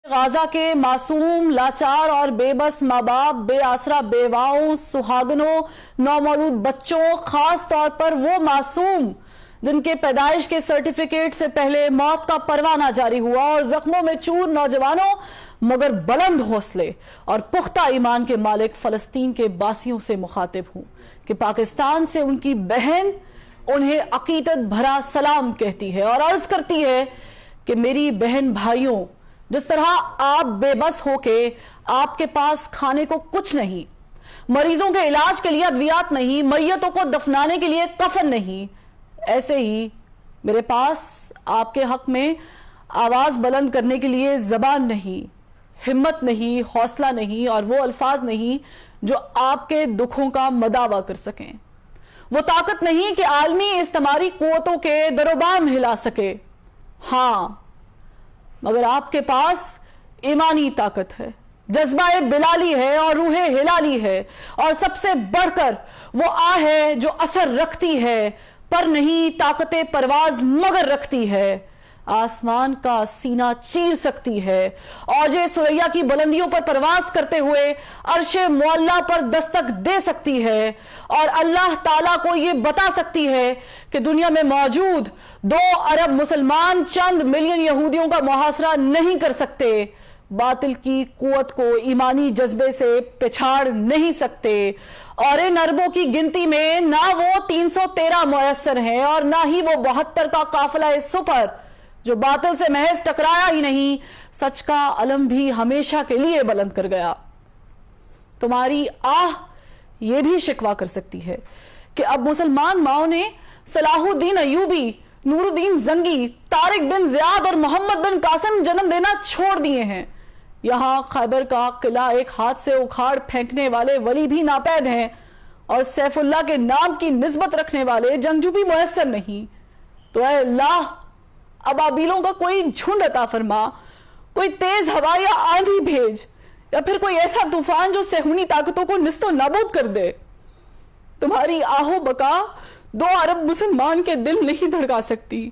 غازہ کے معصوم، لاچار اور بے بس ماں باپ، بے آسرا بیواؤں، سہاگنوں، نومولود بچوں، خاص طور پر وہ معصوم جن کے پیدائش کے سرٹیفکیٹ سے پہلے موت کا پروانہ جاری ہوا، اور زخموں میں چور نوجوانوں مگر بلند حوصلے اور پختہ ایمان کے مالک فلسطین کے باسیوں سے مخاطب ہوں کہ پاکستان سے ان کی بہن انہیں عقیدت بھرا سلام کہتی ہے اور عرض کرتی ہے کہ میری بہن بھائیوں، جس طرح آپ بے بس ہو کے آپ کے پاس کھانے کو کچھ نہیں، مریضوں کے علاج کے لیے ادویات نہیں، میتوں کو دفنانے کے لیے کفن نہیں، ایسے ہی میرے پاس آپ کے حق میں آواز بلند کرنے کے لیے زبان نہیں، ہمت نہیں، حوصلہ نہیں، اور وہ الفاظ نہیں جو آپ کے دکھوں کا مداوع کر سکیں، وہ طاقت نہیں کہ عالمی استعماری قوتوں کے در و بام ہلا سکے، ہاں مگر آپ کے پاس ایمانی طاقت ہے، جذبہ بلالی ہے اور روح ہلالی ہے، اور سب سے بڑھ کر وہ آہ ہے جو اثر رکھتی ہے پر نہیں طاقت پرواز مگر رکھتی ہے، آسمان کا سینہ چیر سکتی ہے، اوج ثریا کی بلندیوں پر پرواز کرتے ہوئے عرش معلی پر دستک دے سکتی ہے، اور اللہ تعالیٰ کو یہ بتا سکتی ہے کہ دنیا میں موجود 2 ارب مسلمان چند ملین یہودیوں کا محاصرہ نہیں کر سکتے، باطل کی قوت کو ایمانی جذبے سے پچھاڑ نہیں سکتے، اور ان اربوں کی گنتی میں نہ وہ 313 میسر ہیں اور نہ ہی وہ 72 کا قافلہ سپر جو باطل سے محض ٹکرایا ہی نہیں، سچ کا علم بھی ہمیشہ کے لیے بلند کر گیا۔ تمہاری آہ یہ بھی شکوہ کر سکتی ہے کہ اب مسلمان ماؤں نے صلاح الدین ایوبی، نور الدین زنگی، طارق بن زیاد اور محمد بن قاسم جنم دینا چھوڑ دیے ہیں، یہاں خیبر کا قلعہ ایک ہاتھ سے اکھاڑ پھینکنے والے ولی بھی ناپید ہیں، اور سیف اللہ کے نام کی نسبت رکھنے والے جنگجو بھی میسر نہیں، تو اے اللہ ابابیلوں کا کوئی جھنڈ عطا فرما، کوئی تیز ہوا یا آندھی بھیج، یا پھر کوئی ایسا طوفان جو صہیونی طاقتوں کو نیست و نابود کر دے۔ تمہاری آہو بقا 2 ارب مسلمان کے دل نہیں دھڑکا سکتی،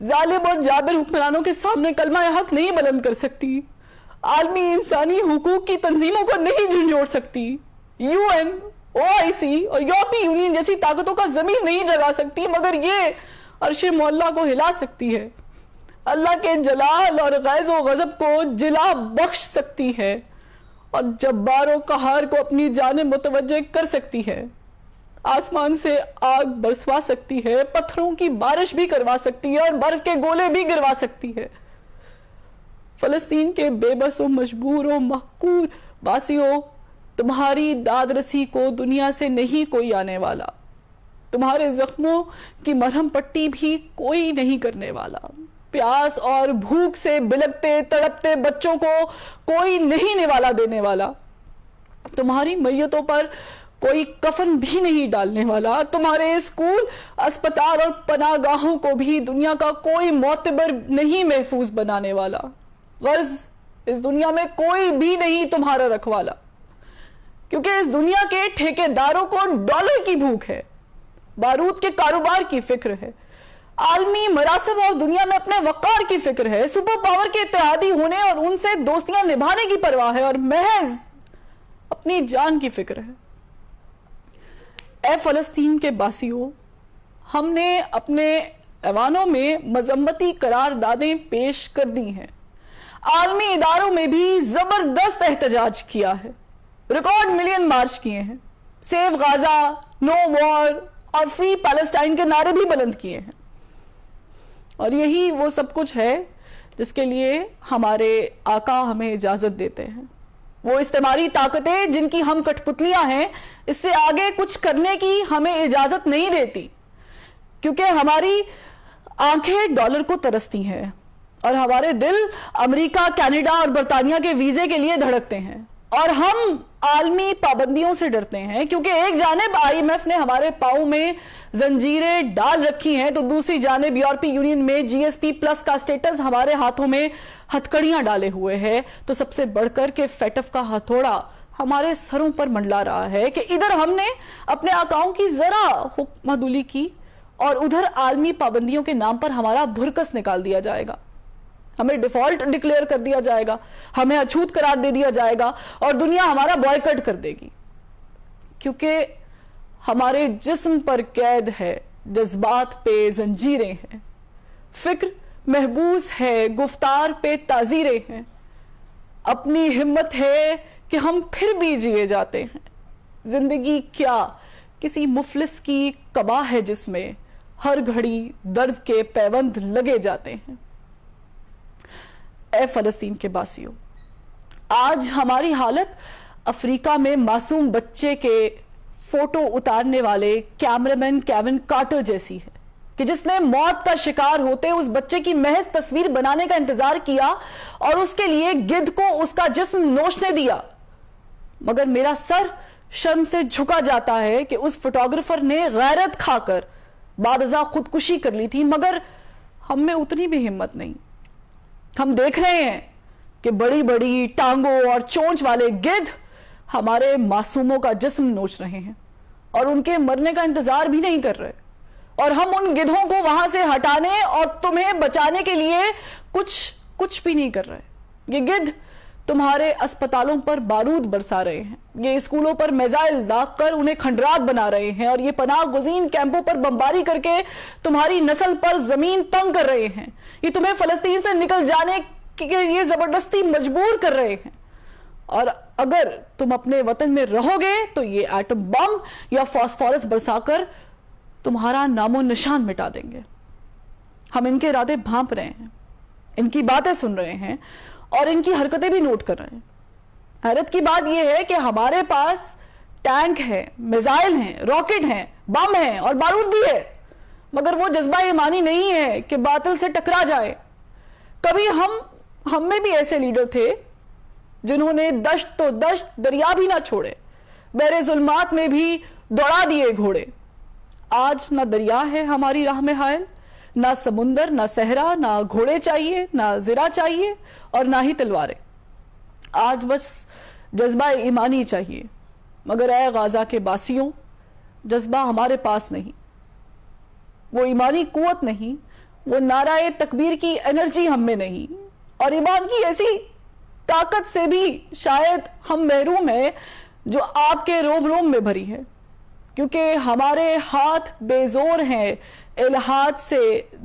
ظالم اور جابر حکمرانوں کے سامنے کلمہ حق نہیں بلند کر سکتی، عالمی انسانی حقوق کی تنظیموں کو نہیں جھنجھوڑ سکتی، UN، OIC اور یورپی یونین جیسی طاقتوں کا ضمیر نہیں جگا سکتی، مگر یہ عرش معلی کو ہلا سکتی ہے، اللہ کے جلال اور غیظ و غضب کو جلا بخش سکتی ہے، اور جبار و قہار کو اپنی جانب متوجہ کر سکتی ہے، آسمان سے آگ برسوا سکتی ہے، پتھروں کی بارش بھی کروا سکتی ہے، اور برف کے گولے بھی گروا سکتی ہے۔ فلسطین کے بے بس و مجبور و محقور باسیوں، تمہاری داد رسی کو دنیا سے نہیں کوئی آنے والا، تمہارے زخموں کی مرہم پٹی بھی کوئی نہیں کرنے والا، پیاس اور بھوک سے بلکتے تڑپتے بچوں کو کوئی نہیں نوالا دینے والا، تمہاری میتوں پر کوئی کفن بھی نہیں ڈالنے والا، تمہارے اسکول، اسپتال اور پناہ گاہوں کو بھی دنیا کا کوئی معتبر نہیں محفوظ بنانے والا، غرض اس دنیا میں کوئی بھی نہیں تمہارا رکھوالا، کیونکہ اس دنیا کے ٹھیکیداروں کو ڈالر کی بھوک ہے، بارود کے کاروبار کی فکر ہے، عالمی مراسم اور دنیا میں اپنے وقار کی فکر ہے، سپر پاور کے اتحادی ہونے اور ان سے دوستیاں نبھانے کی پرواہ ہے، اور محض اپنی جان کی فکر ہے۔ اے فلسطین کے باسیوں، ہم نے اپنے ایوانوں میں مذمتی قراردادیں پیش کر دی ہیں، عالمی اداروں میں بھی زبردست احتجاج کیا ہے، ریکارڈ ملین مارچ کیے ہیں، سیو غازہ، نو وار اور فری پیلسٹائن کے نعرے بھی بلند کیے ہیں، اور یہی وہ سب کچھ ہے جس کے لیے ہمارے آقا ہمیں اجازت دیتے ہیں۔ وہ استعماری طاقتیں جن کی ہم کٹ پتلیاں ہیں، اس سے آگے کچھ کرنے کی ہمیں اجازت نہیں دیتی، کیونکہ ہماری آنکھیں ڈالر کو ترستی ہیں اور ہمارے دل امریکہ، کینیڈا اور برطانیہ کے ویزے کے لیے دھڑکتے ہیں، اور ہم عالمی پابندیوں سے ڈرتے ہیں، کیونکہ ایک جانب IMF نے ہمارے پاؤں میں زنجیریں ڈال رکھی ہیں تو دوسری جانب یورپی یونین میں GSP+ کا سٹیٹس ہمارے ہاتھوں میں ہتھکڑیاں ڈالے ہوئے ہے، تو سب سے بڑھ کر کے فیٹف کا ہتھوڑا ہمارے سروں پر منڈلا رہا ہے کہ ادھر ہم نے اپنے آقاؤں کی ذرا حکم عدولی کی، اور ادھر عالمی پابندیوں کے نام پر ہمارا بھرکس نکال دیا جائے گا۔ ہمیں ڈیفالٹ ڈکلیئر کر دیا جائے گا, ہمیں اچھوت قرار دے دیا جائے گا اور دنیا ہمارا بوائکٹ کر دے گی, کیونکہ ہمارے جسم پر قید ہے, جذبات پہ زنجیریں ہیں, فکر محبوس ہے, گفتار پہ تعزیریں ہیں, اپنی ہمت ہے کہ ہم پھر بھی جیے جاتے ہیں. زندگی کیا کسی مفلس کی قبا ہے جس میں ہر گھڑی درد کے پیوند لگے جاتے ہیں. اے فلسطین کے باسیوں, آج ہماری حالت افریقہ میں معصوم بچے کے فوٹو اتارنے والے کیمرامین کیون کارٹر جیسی ہے, کہ جس نے موت کا شکار ہوتے اس بچے کی محض تصویر بنانے کا انتظار کیا اور اس کے لیے گدھ کو اس کا جسم نوچنے دیا. مگر میرا سر شرم سے جھکا جاتا ہے کہ اس فوٹوگرافر نے غیرت کھا کر بعد ازاں خودکشی کر لی تھی, مگر ہم میں اتنی بھی ہمت نہیں. ہم دیکھ رہے ہیں کہ بڑی بڑی ٹانگوں اور چونچ والے گدھ ہمارے معصوموں کا جسم نوچ رہے ہیں اور ان کے مرنے کا انتظار بھی نہیں کر رہے, اور ہم ان گدھوں کو وہاں سے ہٹانے اور تمہیں بچانے کے لیے کچھ بھی نہیں کر رہے. یہ گدھ تمہارے اسپتالوں پر بارود برسا رہے ہیں, یہ اسکولوں پر میزائل داغ کر انہیں کھنڈرات بنا رہے ہیں, اور یہ پناہ گزین کیمپوں پر بمباری کر کے تمہاری نسل پر زمین تنگ کر رہے ہیں. یہ تمہیں فلسطین سے نکل جانے کے لیے زبردستی مجبور کر رہے ہیں, اور اگر تم اپنے وطن میں رہو گے تو یہ ایٹم بم یا فاسفورس برسا کر تمہارا نام و نشان مٹا دیں گے. ہم ان کے ارادے بھانپ رہے ہیں, ان کی باتیں سن رہے ہیں اور ان کی حرکتیں بھی نوٹ کر رہے ہیں. حیرت کی بات یہ ہے کہ ہمارے پاس ٹینک ہے, میزائل ہیں, راکٹ ہیں, بم ہیں اور بارود بھی ہے, مگر وہ جذبہ ایمانی نہیں ہے کہ باطل سے ٹکرا جائے. کبھی ہم میں بھی ایسے لیڈر تھے جنہوں نے دشت تو دشت دریا بھی نہ چھوڑے, بحر ظلمات میں بھی دوڑا دیے گھوڑے. آج نہ دریا ہے ہماری راہ میں حائل, نہ سمندر, نہ صحرا, نہ گھوڑے چاہیے, نہ زرہ چاہیے اور نہ ہی تلواریں. آج بس جذبہ ایمانی چاہیے, مگر اے غازہ کے باسیوں, جذبہ ہمارے پاس نہیں, وہ ایمانی قوت نہیں, وہ نعرہ تکبیر کی انرجی ہم میں نہیں, اور ایمان کی ایسی طاقت سے بھی شاید ہم محروم ہیں جو آپ کے روم روم میں بھری ہے, کیونکہ ہمارے ہاتھ بے زور ہیں, الہات سے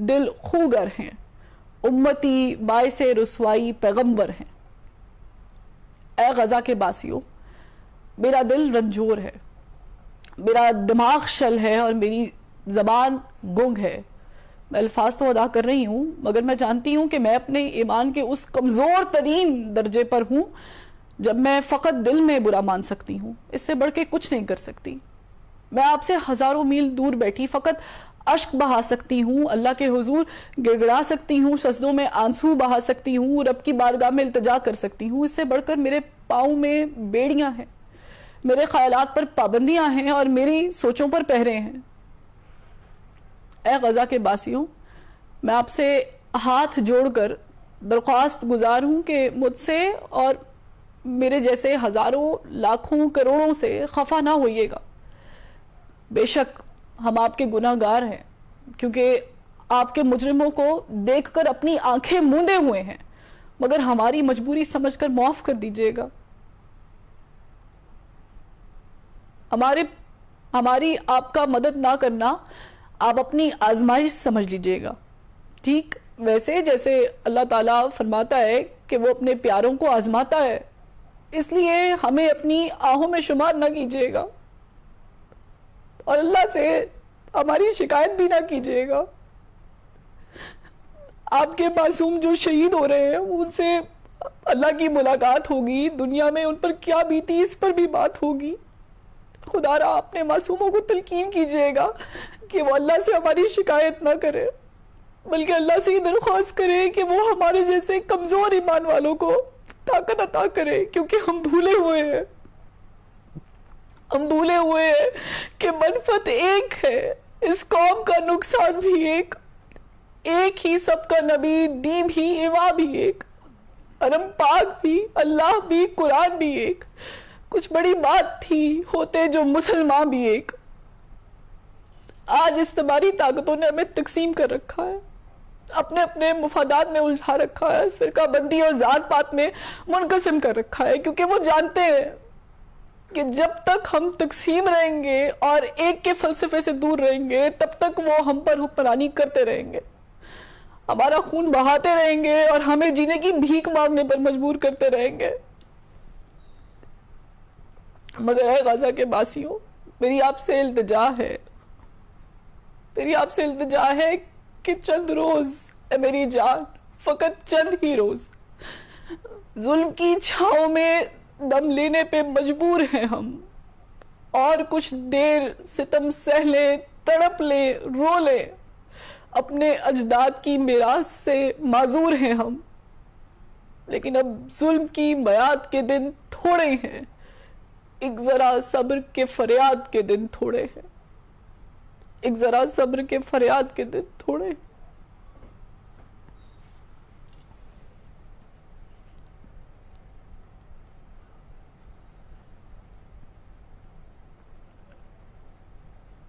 دل خوگر ہیں, امتی باعث رسوائی پیغمبر ہیں. اے غزہ کے باسیوں, میرا دل رنجور ہے, میرا دماغ شل ہے اور میری زبان گنگ ہے. میں الفاظ تو ادا کر رہی ہوں, مگر میں جانتی ہوں کہ میں اپنے ایمان کے اس کمزور ترین درجے پر ہوں جب میں فقط دل میں برا مان سکتی ہوں, اس سے بڑھ کے کچھ نہیں کر سکتی. میں آپ سے ہزاروں میل دور بیٹھی فقط اشک بہا سکتی ہوں, اللہ کے حضور گڑگڑا سکتی ہوں, سجدوں میں آنسو بہا سکتی ہوں, رب کی بارگاہ میں التجا کر سکتی ہوں. اس سے بڑھ کر میرے پاؤں میں بیڑیاں ہیں, میرے خیالات پر پابندیاں ہیں اور میری سوچوں پر پہرے ہیں. اے غزہ کے باسیوں, میں آپ سے ہاتھ جوڑ کر درخواست گزار ہوں کہ مجھ سے اور میرے جیسے ہزاروں لاکھوں کروڑوں سے خفا نہ ہوئیے گا. بے شک ہم آپ کے گناہ گار ہیں, کیونکہ آپ کے مجرموں کو دیکھ کر اپنی آنکھیں موندے ہوئے ہیں, مگر ہماری مجبوری سمجھ کر معاف کر دیجئے گا. ہماری آپ کا مدد نہ کرنا آپ اپنی آزمائش سمجھ لیجئے گا, ٹھیک ویسے جیسے اللہ تعالیٰ فرماتا ہے کہ وہ اپنے پیاروں کو آزماتا ہے, اس لیے ہمیں اپنی آہوں میں شمار نہ کیجئے گا اور اللہ سے ہماری شکایت بھی نہ کیجئے گا. آپ کے معصوم جو شہید ہو رہے ہیں ان سے اللہ کی ملاقات ہوگی, دنیا میں ان پر کیا بیتی اس پر بھی بات ہوگی. خدا را اپنے معصوموں کو تلقین کیجئے گا کہ وہ اللہ سے ہماری شکایت نہ کرے, بلکہ اللہ سے یہ درخواست کرے کہ وہ ہمارے جیسے کمزور ایمان والوں کو طاقت عطا کرے, کیونکہ ہم بھولے ہوئے ہیں کہ منفعت ایک ہے, اس قوم کا نقصان بھی ایک ہی سب کا نبی, دین بھی, ایوا بھی ایک, حرم پاک بھی, اللہ بھی, قرآن بھی ایک. کچھ بڑی بات تھی ہوتے جو مسلمان بھی ایک. آج اس تمہاری طاقتوں نے ہمیں تقسیم کر رکھا ہے. اپنے اپنے مفادات میں الجھا رکھا ہے، فرقہ بندی اور ذات پات میں منقسم کر رکھا ہے، کیونکہ وہ جانتے ہیں کہ جب تک ہم تقسیم رہیں گے اور ایک کے فلسفے سے دور رہیں گے تب تک وہ ہم پر حکمرانی کرتے رہیں گے، ہمارا خون بہاتے رہیں گے اور ہمیں جینے کی بھیک مانگنے پر مجبور کرتے رہیں گے۔ مگر اے غزہ کے باسیوں، میری آپ سے التجا ہے، میری آپ سے التجا ہے کہ چند روز، اے میری جان، فقط چند ہی روز ظلم کی چھاؤں میں دم لینے پہ مجبور ہیں ہم، اور کچھ دیر ستم سہ لیں، تڑپ لیں، رو لیں، اپنے اجداد کی میراث سے معذور ہیں ہم، لیکن اب ظلم کی میعاد کے دن تھوڑے ہیں، ایک ذرا صبر کے فریاد کے دن تھوڑے ہیں، ایک ذرا صبر کے فریاد کے دن تھوڑے ہیں۔